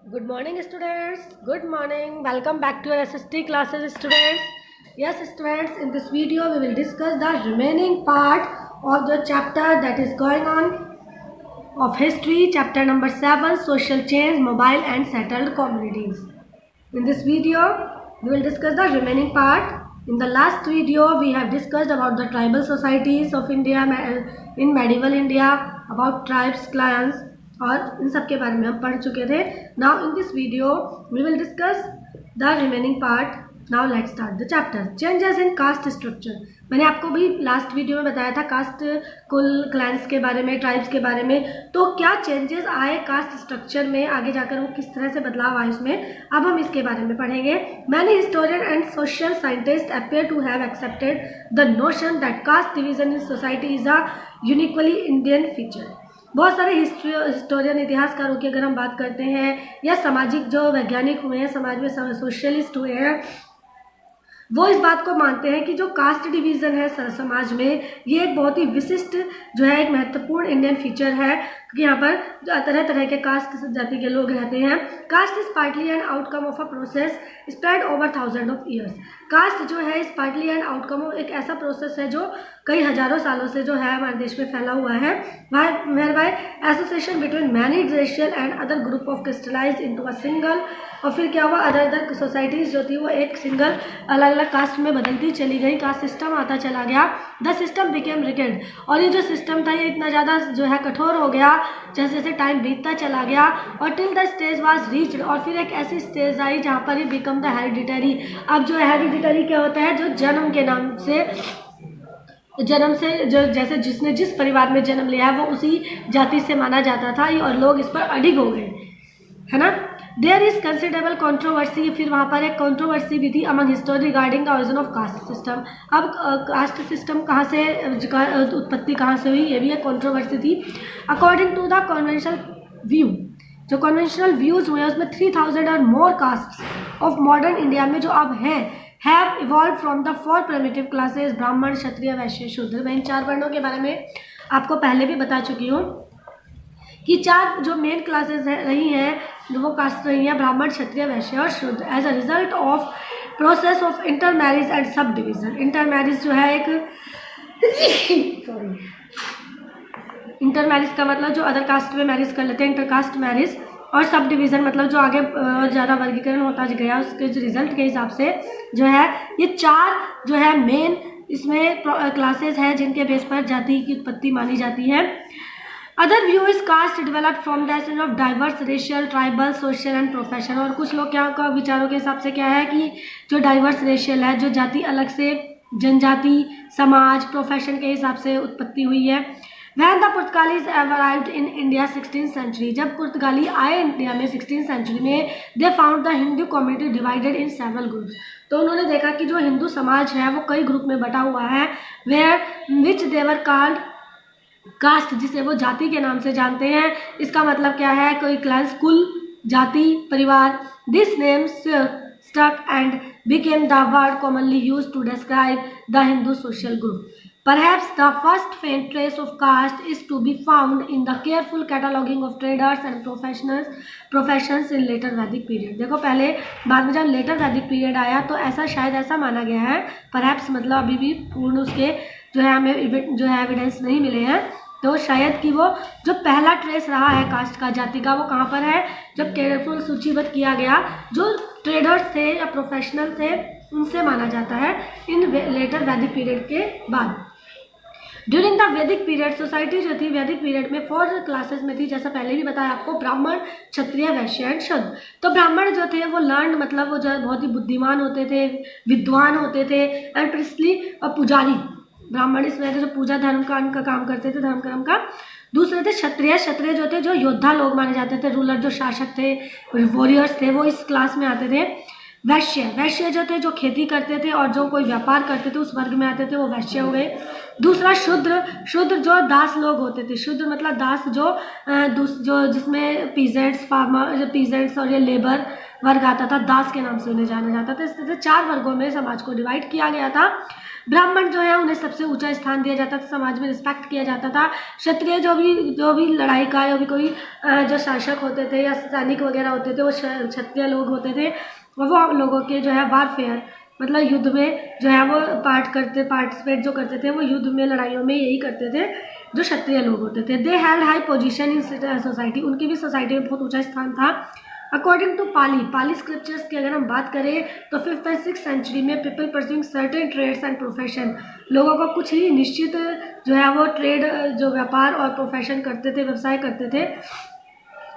Good morning, students. Good morning. Welcome back to your SST classes, students. Yes, students, in this video we will discuss the remaining part of the chapter that is going on of history, chapter number 7, social change, mobile and settled communities. In this video, we will discuss the remaining part. In the last video, we have discussed about the tribal societies of India in medieval India, about tribes, clans और इन सब के बारे में हम पढ़ चुके थे. Now in this video, we will discuss the remaining part. Now let's start the chapter. Changes in caste structure. मैंने आपको भी लास्ट वीडियो में बताया था कास्ट, कुल, क्लैंस के बारे में, ट्राइब्स के बारे में. तो क्या चेंजेस आए कास्ट स्ट्रक्चर में, आगे जाकर वो किस तरह से बदलाव आए उसमें, अब हम इसके बारे में पढ़ेंगे. Many historian and social scientist appear to have accepted the notion that caste division in society is a uniquely Indian feature. बहुत सारे हिस्टोरियन, इतिहासकारों की अगर हम बात करते हैं, या सामाजिक जो वैज्ञानिक हुए हैं, समाज में सोशलिस्ट हुए हैं, वो इस बात को मानते हैं कि जो कास्ट डिवीज़न है समाज में, ये एक बहुत ही विशिष्ट जो है, एक महत्वपूर्ण इंडियन फीचर है कि यहाँ पर जो तरह तरह के कास्ट जाति के लोग रहते हैं. Caste is partly and outcome of a process spread over thousand of years. Caste जो है इस पार्टली एंड आउटकम एक ऐसा प्रोसेस है जो कई हजारों सालों से जो है हमारे देश में फैला हुआ है. Whereby association between many racial and other group of crystallize into a single. और फिर क्या हुआ, अदर सोसाइटीज़ जो थी वो एक सिंगल अलग अलग कास्ट में बदलती चली गई, कास्ट सिस्टम आता चला गया. The system became rigid. और ये जो सिस्टम था ये इतना ज़्यादा जो है कठोर हो गया जैसे जैसे टाइम बीतता चला गया. और till the stage was reached. और फिर एक ऐसी स्टेज आई जहाँ पर ये बिकम द हेरिडिटरी. अब जो हेरिडिटरी क्या होता है, जो जन्म के नाम से, जन्म से जो जैसे जिसने जिस परिवार में जन्म लिया है वो उसी जाति से माना जाता था, और लोग इस पर अडिग हो गए, है ना. There is considerable controversy. फिर वहाँ पर एक कॉन्ट्रोवर्सी भी थी among history regarding the origin of caste system. अब कास्ट सिस्टम कहाँ से, उत्पत्ति कहाँ से हुई, ये भी एक कॉन्ट्रोवर्सी थी. According to the conventional view, जो कॉन्वेंशनल व्यूज़ हुए उसमें 3000 और more caste of modern India में जो अब हैं have evolve from the 4 primitive classes Brahmin, Kshatriya, वैश्य, शूद्र. मैं इन 4 वर्णों के बारे में आपको पहले भी बता चुकी हूँ कि 4 जो मेन क्लासेस रही हैं वो कास्ट रही हैं ब्राह्मण, क्षत्रिय, वैश्य और Shudra. As a result of process of intermarriage and subdivision. Intermarriage जो है एक सॉरी, इंटर मैरिज का मतलब जो अदर कास्ट में मैरिज कर लेते हैं, इंटर कास्ट मैरिज. और सब डिवीज़न मतलब जो आगे ज़्यादा वर्गीकरण होता गया उसके जो रिजल्ट के हिसाब से जो है ये 4 जो है मेन इसमें क्लासेस हैं जिनके बेस पर जाति की उत्पत्ति मानी जाती है. Other view is caste develop from the of diverse racial, tribal, social and profession. और कुछ लोग क्या का विचारों के हिसाब से क्या है कि जो डाइवर्स रेशियल है, जो जाति अलग से, जनजाति, समाज, प्रोफेशन के हिसाब से उत्पत्ति हुई है. When the Portuguese arrived in India 16th century, जब पुर्तगाली आए इंडिया में 16th सेंचुरी में, they found the Hindu community divided in several groups. तो उन्होंने देखा कि जो हिंदू समाज है वो कई ग्रुप में बटा हुआ है. where which they were called caste, जिसे वो जाति के नाम से जानते हैं. इसका मतलब क्या है, कोई क्लास, कुल, जाति, परिवार. This name stuck and became the word commonly used to describe the Hindu social group. Perhaps the first faint trace of caste is to be found in the careful cataloging of traders and professions in later Vedic period. देखो पहले बाद में जब letter वैदिक period आया तो ऐसा शायद ऐसा माना गया है, परहैप्स मतलब अभी भी पूर्ण उसके जो है हमें जो है एविडेंस नहीं मिले हैं, तो शायद कि वो जो पहला ट्रेस रहा है कास्ट का, जाति का, वो कहाँ पर है, जब केयरफुल सूचीबद्ध किया गया जो ट्रेडर्स थे या प्रोफेशनल थे उनसे माना जाता है इन लेटर वैदिक पीरियड के बाद. ड्यूरिंग द वैदिक पीरियड सोसाइटी जो थी वैदिक पीरियड में 4 क्लासेस में थी, जैसा पहले भी बताया आपको, ब्राह्मण, क्षत्रिय, वैश्य एंड शूद्र. तो ब्राह्मण जो थे वो लर्न मतलब वो जो बहुत ही बुद्धिमान होते थे, विद्वान होते थे, एंड प्रिस्टली और पुजारी. ब्राह्मण इसमें जो पूजा धर्म का काम करते थे, धर्म कर्म का. दूसरे थे क्षत्रिय. क्षत्रिय जो थे जो योद्धा लोग माने जाते थे, रूलर जो शासक थे, वॉरियर्स थे, वो इस क्लास में आते थे. वैश्य जो थे जो खेती करते थे और जो कोई व्यापार करते थे उस वर्ग में आते थे, वो वैश्य हो गए. दूसरा शूद्र जो दास लोग होते थे. शूद्र मतलब दास जो जिसमें पीजेंट्स, फार्मर, पीजेंट्स और ये लेबर वर्ग आता था, दास के नाम से उन्हें जाना जाता था. इस तरह से 4 वर्गों में समाज को डिवाइड किया गया था. ब्राह्मण जो है उन्हें सबसे ऊंचा स्थान दिया जाता था, समाज में रिस्पेक्ट किया जाता था। क्षत्रिय जो भी लड़ाई का या भी कोई जो शासक होते थे या सैनिक वगैरह होते थे वो क्षत्रिय लोग होते थे, और वो लोगों के जो है वारफेयर मतलब युद्ध में जो है वो पार्टिसिपेट जो करते थे, वो युद्ध में लड़ाइयों में यही करते थे जो क्षत्रिय लोग होते थे। They held high position in society, उनकी भी सोसाइटी में बहुत ऊंचा स्थान था। अकॉर्डिंग टू पाली स्क्रिप्चर्स की अगर हम बात करें तो 5th और 6th सेंचुरी में people pursuing certain trades and profession, लोगों को कुछ ही निश्चित जो है वो ट्रेड जो व्यापार और प्रोफेशन करते थे, व्यवसाय करते थे।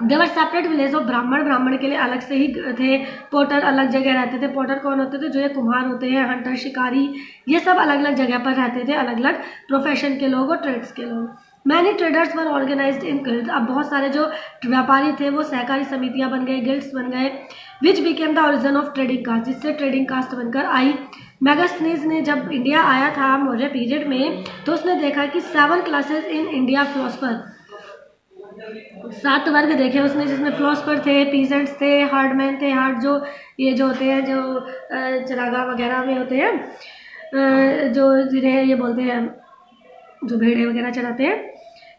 देवर सेपरेट विलेज ऑफ ब्राह्मण के लिए अलग से ही थे। पोटर अलग जगह रहते थे। पोटर कौन होते थे? जो ये कुम्हार होते हैं, हंटर शिकारी, ये सब अलग अलग जगह पर रहते थे, अलग अलग प्रोफेशन के लोग और ट्रेड्स के लोग। मैनी ट्रेडर्स वर ऑर्गेनाइज्ड इन गिल्ड, अब बहुत सारे जो व्यापारी थे वो सहकारी समितियां बन गए, गिल्ड्स बन गए। Which became the origin of trading caste, जिससे ट्रेडिंग कास्ट बनकर आई। मैगस्थनीज ने जब इंडिया आया था मौर्य पीरियड में, तो उसने देखा कि 7 क्लासेस इन इंडिया फिलोसफर, 7 वर्ग देखे उसने, जिसमें फिलोसफर थे, पीजेंट्स थे, हार्डमैन थे। हार्ड जो ये जो होते हैं जो चरागाह वगैरह में होते हैं, जो जिन्हें ये बोलते हैं जो भेड़े वगैरह चराते हैं।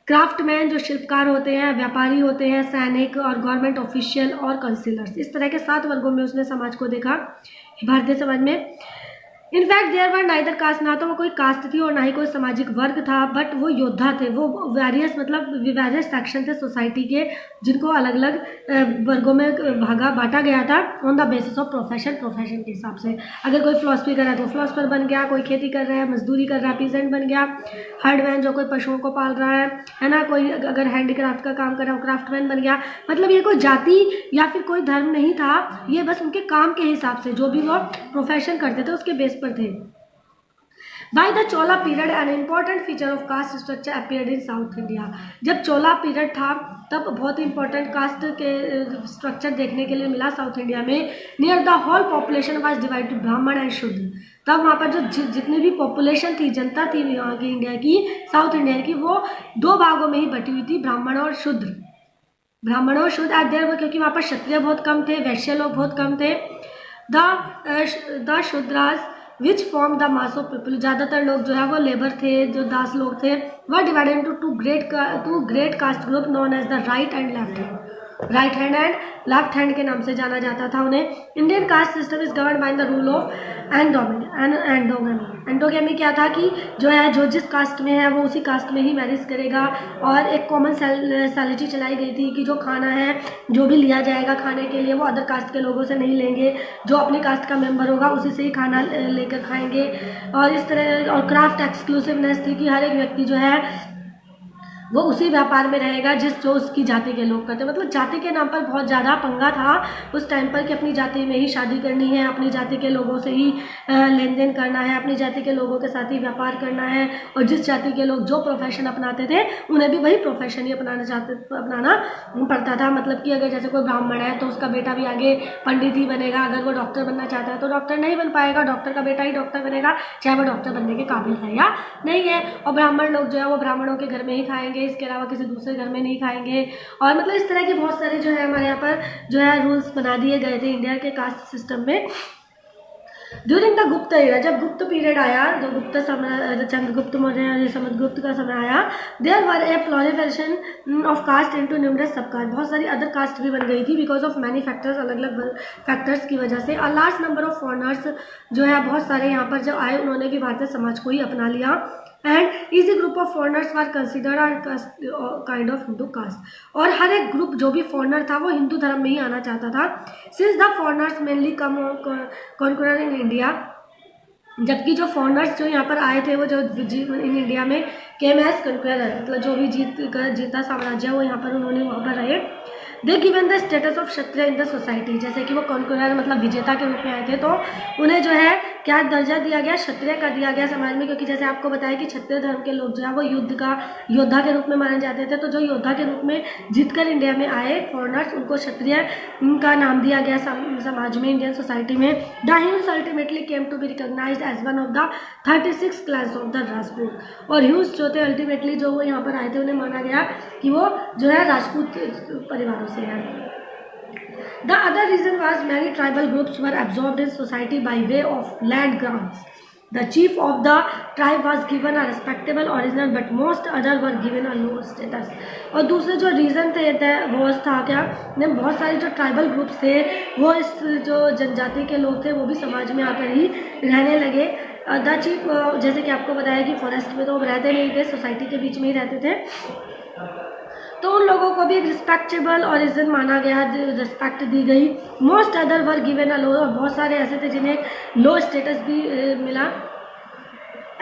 क्राफ्टमैन जो शिल्पकार होते हैं, व्यापारी होते हैं, सैनिक और गवर्नमेंट ऑफिशियल और काउंसिलर्स। इस तरह के 7 वर्गों में उसने समाज को देखा, भारतीय समाज में। In fact there were neither caste, ना तो वो कोई कास्ट थी और ना ही कोई सामाजिक वर्ग था, बट वो योद्धा थे। वो वेरियस मतलब वेरियस सेक्शन थे सोसाइटी के, जिनको अलग अलग वर्गों में बांटा गया था on the basis of profession के हिसाब से। अगर कोई फिलोसफी कर रहा है तो फिलोसफर बन गया, कोई खेती कर रहा है, मजदूरी कर रहा है, पीजेंट बन गया, हार्डमैन जो कोई पशुओं को पाल रहा है ना, कोई अगर हैंडीक्राफ्ट का काम कर रहा है क्राफ्टमैन बन गया। मतलब ये कोई जाति या फिर कोई धर्म नहीं था, ये बस उनके काम के हिसाब से जो भी वो प्रोफेशन करते थे उसके बेस पर थे। By the Chola period an important feature of caste structure appeared in south India, जब चोला पीरियड था तब बहुत इंपॉर्टेंट कास्ट के स्ट्रक्चर देखने के लिए मिला साउथ इंडिया में। Near the whole population was divided Brahmin and Shudra, तब वहाँ पर जो जितनी भी पॉपुलेशन थी, जनता थी यहाँ की इंडिया की, साउथ इंडिया की, वो 2 भागों में ही बटी हुई थी, ब्राह्मण और शुद्र। ब्राह्मण और शुद्ध एट देयर, क्योंकि वहाँ पर क्षत्रिय बहुत कम थे, वैश्य लोग बहुत कम थे। The Shudras which form the mass of people, ज़्यादातर लोग जो है वो लेबर थे, जो दास लोग थे, वह divided into two great caste group known as the right and left hand के नाम से जाना जाता था उन्हें। Indian caste system is govern by the rule of endogamy क्या था कि जो है जो जिस कास्ट में है वो उसी कास्ट में ही मैरिज करेगा, और एक कॉमन सैलिटी चलाई गई थी कि जो खाना है जो भी लिया जाएगा खाने के लिए वो अदर कास्ट के लोगों से नहीं लेंगे, जो अपनी कास्ट का मेंबर होगा उसी से ही खाना लेकर खाएंगे। और इस तरह और क्राफ्ट एक्सक्लूसिवनेस थी कि हर एक व्यक्ति जो है वो उसी व्यापार में रहेगा जो उसकी जाति के लोग करते। मतलब जाति के नाम पर बहुत ज़्यादा पंगा था उस टाइम पर कि अपनी जाति में ही शादी करनी है, अपनी जाति के लोगों से ही लेन देन करना है, अपनी जाति के लोगों के साथ ही व्यापार करना है, और जिस जाति के लोग जो प्रोफेशन अपनाते थे उन्हें भी वही प्रोफेशन ही अपनाना पड़ता था। मतलब कि अगर जैसे कोई ब्राह्मण है तो उसका बेटा भी आगे पंडित ही बनेगा, अगर वो डॉक्टर बनना चाहता है तो डॉक्टर नहीं बन पाएगा, डॉक्टर का बेटा ही डॉक्टर बनेगा, चाहे वो डॉक्टर बनने के काबिल है या नहीं है। और ब्राह्मण लोग जो है वो ब्राह्मणों के घर में ही खाएंगे, इसके अलावा किसी दूसरे घर में नहीं खाएंगे। और मतलब इस तरह के बहुत सारे जो है हमारे यहाँ पर जो है रूल्स बना दिए गए थे इंडिया के कास्ट सिस्टम में। ड्यूरिंग द गुप्त एरा, जब गुप्त पीरियड आया, जो गुप्त समय चंद्रगुप्त मौर्य समुद्रगुप्त का समय आया, there were a proliferation of caste into numerous sub caste, बहुत सारी अदर कास्ट भी बन गई थी बिकॉज ऑफ मैनी फैक्टर्स, अलग अलग फैक्टर्स की वजह से। A large number of foreigners जो है बहुत सारे यहाँ पर जब आए उन्होंने भी भारतीय समाज को ही अपना लिया। And each group of foreigners were considered kind of Hindu caste, और हर एक ग्रुप जो भी फॉरनर था वो हिंदू धर्म में ही आना चाहता था। Since the foreigners mainly come conqueror in India, जबकि जो फॉरनर्स जो यहाँ पर आए थे वो जो इन इंडिया में केम एज कॉन्करर, मतलब जो भी जीता साम्राज्य वो यहाँ पर उन्होंने वहाँ पर रहे। They given the status of Kshatriya in the society, जैसे कि वो कॉन्करर मतलब विजेता के रूप में आए थे तो उन्हें जो है क्या दर्जा दिया गया, क्षत्रिय का दिया गया समाज में। क्योंकि जैसे आपको बताया कि क्षत्रिय धर्म के लोग जो है वो योद्धा के रूप में माने जाते थे, तो जो योद्धा के रूप में जीतकर इंडिया में आए फॉरनर्स उनको क्षत्रिय का नाम दिया गया समाज में, इंडियन सोसाइटी में। The Huns ultimately came to be recognised as one of the 36 class of the Rajput, और ह्यूज जो थे अल्टीमेटली जो वो यहाँ पर आए थे उन्हें माना गया कि वो जो है राजपूत परिवारों से है। The other reason was many tribal groups were absorbed in society by way of land grants. The chief of the tribe was given a respectable original but most other were given a low status. और दूसरे जो reason थे वो था क्या, ने बहुत सारे जो ट्राइबल ग्रुप्स थे वो इस जो जनजाति के लोग थे वो भी समाज में आकर ही रहने लगे। द चीफ, जैसे कि आपको बताया कि फॉरेस्ट में तो वो रहते नहीं थे, सोसाइटी के बीच में ही रहते थे, तो उन लोगों को भी एक रिस्पेक्टेबल ओरिजिन माना गया, रिस्पेक्ट दी गई। Most other were given a low, और बहुत सारे ऐसे थे जिन्हें लो स्टेटस भी मिला।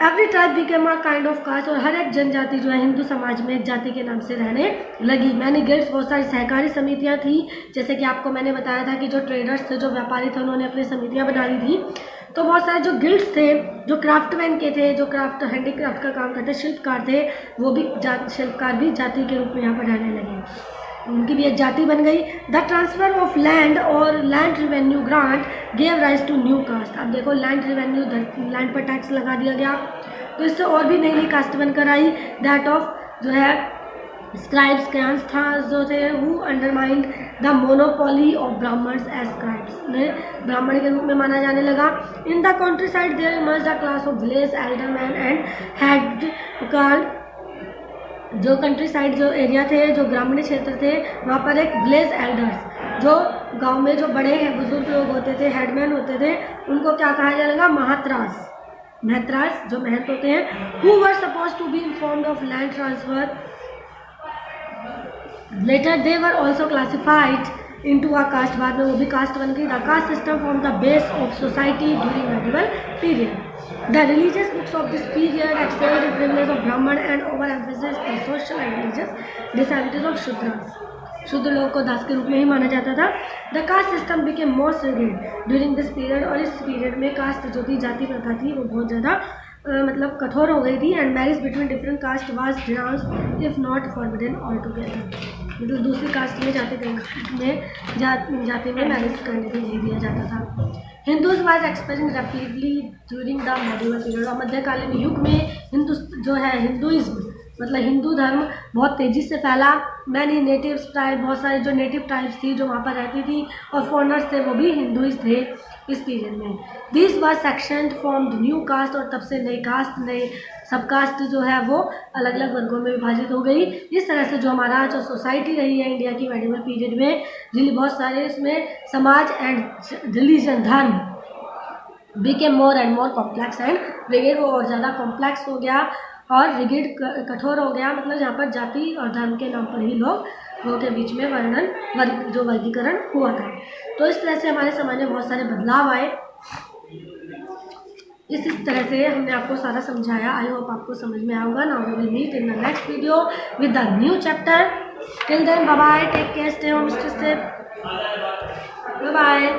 Every tribe became a kind of caste, और हर एक जनजाति जो है हिंदू समाज में एक जाति के नाम से रहने लगी। मैनी गिल्ड्स, बहुत सारी सहकारी समितियां थी, जैसे कि आपको मैंने बताया था कि जो ट्रेडर्स थे, जो व्यापारी थे, उन्होंने अपनी समितियां बना ली थी। तो बहुत सारे जो गिल्ड्स थे, जो क्राफ्टमैन के थे, जो हैंडीक्राफ्ट का काम करते, शिल्पकार थे, वो भी शिल्पकार भी जाति के रूप में यहाँ पर रहने लगे, उनकी भी एक जाति बन गई। द ट्रांसफर ऑफ लैंड और land revenue grant gave rise to new caste. अब देखो लैंड रिवेन्यू, लैंड पर टैक्स लगा दिया गया, तो इससे और भी नई नई कास्ट बनकर आई। दैट ऑफ जो है स्क्राइब्स, क्रांस था जो थे, who undermined the monopoly of Brahmins as scribes, उन्हें ब्राह्मण के रूप में माना जाने लगा। In the countryside there emerged a class of village alderman and head carl. जो कंट्री साइड जो एरिया थे, जो ग्रामीण क्षेत्र थे, वहाँ पर एक विलेज एल्डर्स, जो गांव में जो बड़े बुजुर्ग लोग होते थे, हेडमैन होते थे, उनको क्या कहा जाएगा, महात्रास, महत्रास जो महंत होते हैं। Who were suppose to be informed of land transfer. Later they were also classified into a caste, बाद में वो भी कास्ट बन गई। The caste system form the base of society during medieval period. The religious books of this period excel the privilege of Brahman and over emphasis the social and religious disabilities of Shudras. Shudra लोगों को दास के रूप में ही माना जाता था। The caste system became more rigid during this period, और इस पीरियड में कास्ट जो थी, जाति प्रथा थी, वो बहुत ज़्यादा मतलब कठोर हो गई थी। And marriage between different caste was denounced if not forbidden all together. मतलब दूसरी कास्ट में जाति में मैरिज करने को नहीं दिया जाता था। Hindus was expanding rapidly during the medieval period, और मध्यकालीन युग में हिंदू जो है, हिंदुइज्म मतलब हिंदू धर्म बहुत तेज़ी से फैला। मैनी नेटिव ट्राइब, बहुत सारी जो नेटिव ट्राइब्स थी जो वहाँ पर रहती थी, और फॉरनर्स थे, वो भी हिंदुइज थे इस पीरियड में। This was section form the new caste, और तब से नई कास्ट, नए सब कास्ट जो है वो अलग अलग वर्गों में विभाजित हो गई। इस तरह से जो हमारा जो सोसाइटी रही है इंडिया की मेडिवल पीरियड में, रिली बहुत सारे इसमें समाज एंड रिलीजन, धर्म became more and more complex and rigid, वो और ज़्यादा कॉम्प्लेक्स हो गया और रिगिड, कठोर हो गया। मतलब जहाँ पर जाति और धर्म के नाम पर ही लोगों के बीच में वर्गीकरण हुआ था। तो इस तरह से हमारे समाज में बहुत सारे बदलाव आए। इस तरह से हमने आपको सारा समझाया। आई होप आपको समझ में आएगा। Now we will meet in the next video with the new chapter. Till then bye bye, take care, stay home, stay safe, bye bye.